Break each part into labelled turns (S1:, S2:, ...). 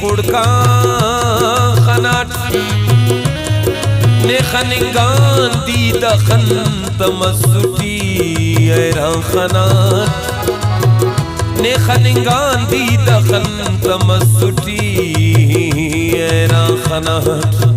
S1: खुड़का खनाट ने खनिंगान दी दखन तमसुटी ऐरा खनाट ने खनिंगान दी दखन तमसुटी ऐरा खनाट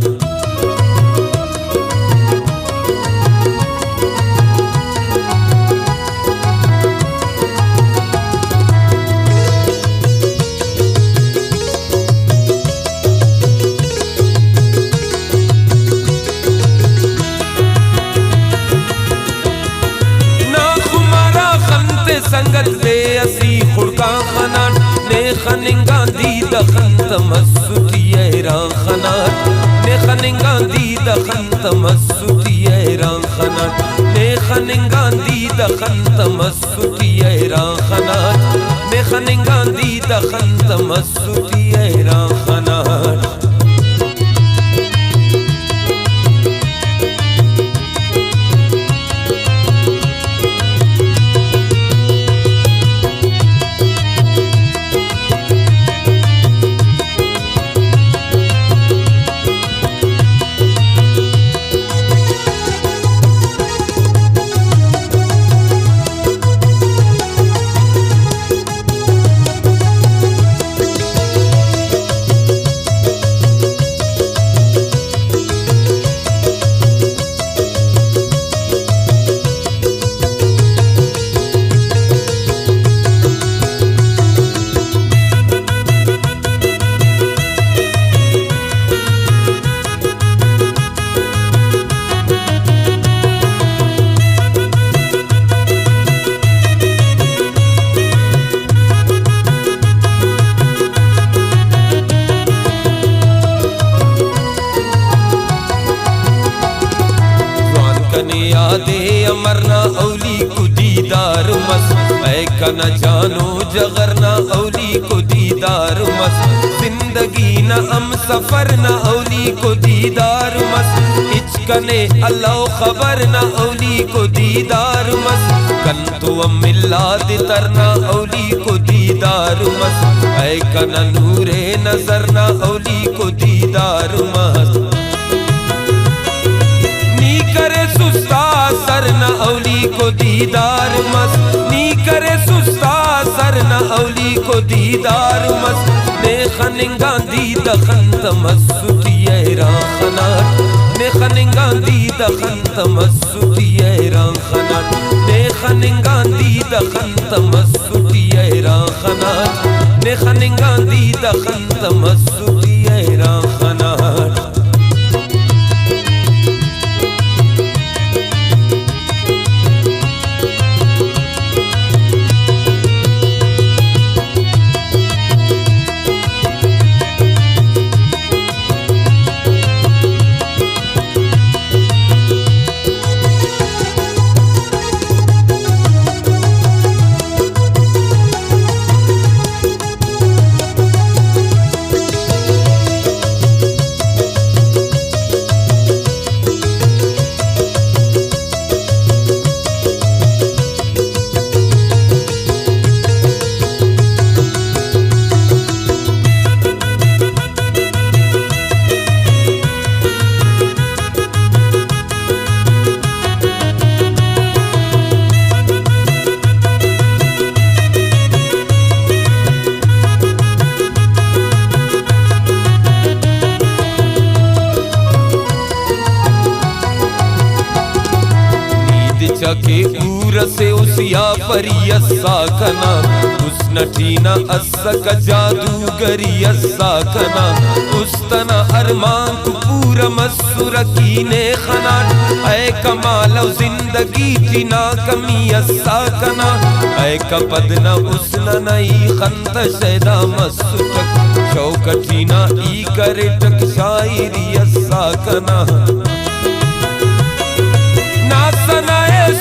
S1: संगत दे असी खुड़का खनाट ने खनिंगा दी दखन तमसुटी ऐरा खनाट ने खनिंगा दी दखन तमसुटी ऐरा खनाट ने खनिंगा दी दखन तमसुटी ऐरा खनाट ने खनिंगा दी दखन तमसुटी ऐरा खनाट यादे अमरना औली को दीदार मस ऐ कना जानो जगरना औली को दीदार मस जिंदगी न हम सफर न औली को दीदार मस इचकने अल्लाह खबर न औली को दीदार मस कंतु मिलाद तरना औली को दीदार मस ऐ कना नूरे नजर न औली को दीदार मस करे सुस्ता सर न औली को दीदार मस नी करे सुस्ता सर न औली को दीदार मस ने खनिंगा दी दखन तमसुटी ऐरा खनाट ने खनिंगा दी दखन तमसुटी ऐरा खनाट ने खनिंगा दी दखन तमसुटी ऐरा खनाट ने खनिंगा दी दखन तमसुटी ऐरा खनाट के ऊर से उसिया परियस्सा कना उसनटीना अस्सक जादूगरियस्सा कना उस्तना अरमान को पूरा मस्सुरकीने खनाट ऐ कमाल जिंदगी टीना कमियस्सा कना ऐ कपदना उसना नई खंत शैदा मस्सुटक शौकटीना ई करे टक शायरियस्सा कना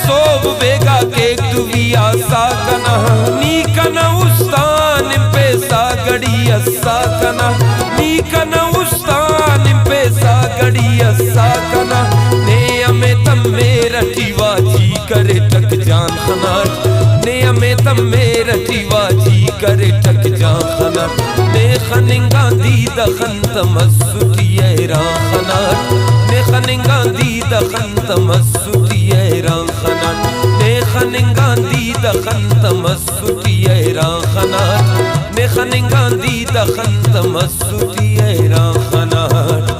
S1: सोब बेगा के दुविया साकना नी कना उस्तान पे सागड़िया साकना नी कना उस्तान पे सागड़िया साकना ने अमे तम मेरा टीवा जी करे टक जान खनाट ने अमे तम मेरा टीवा जी करे टक जान खनाट ने खनिंगा दी दखंत मसुतिये राखनाट ने खनिंगा दी दखंत मसुतिये राखनाट ने खनिंगा दी दखंत मसुतिये राखनाट ने खनिंगा दी दखंत मसुतिये राखनाट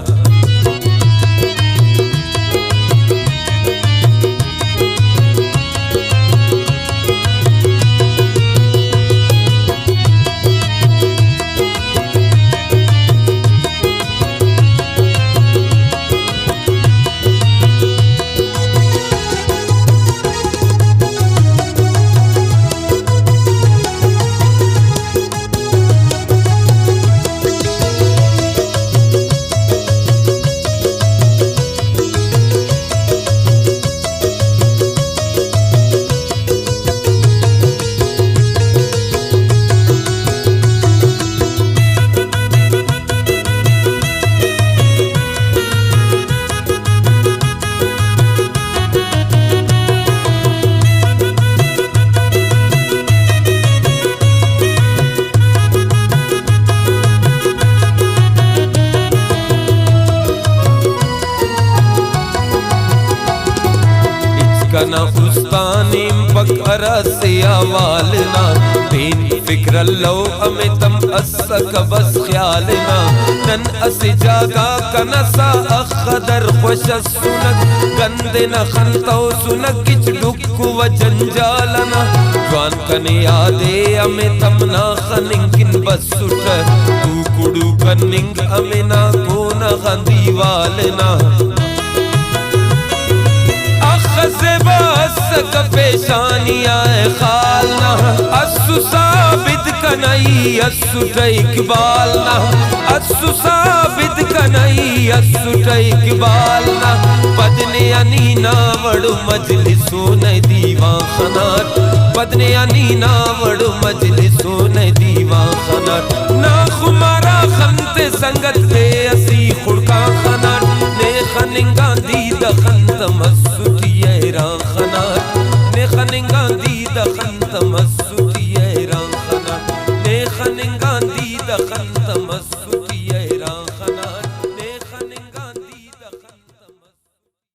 S1: कना उस्तानीम बकरा से आवालना बेन फिक्र लो अमितम अस्सक बस ख्यालना नन अस जागा कनसा अखदर खुश सुनक गंदे न खंतो सुनक किच डुक्कु व जंजालना जवान कने यादे अमितम ना खनिंकिन बस सुट तू कुडू कनिंग अमिना कोना खंदीवालना पेशानिया खालना अस्सु साबिद कनई अस्सु इकबालना अस्सु साबिद कनई अस्सु इकबालना बदने अनीना वड़ु मजलिसो न दीवा खनाट बदने अनीना वड़ु मजलिसो न दीवा खनाट ना खुमारा खंते संगत दे असी खुड़का खनाट ने खनिंगा दी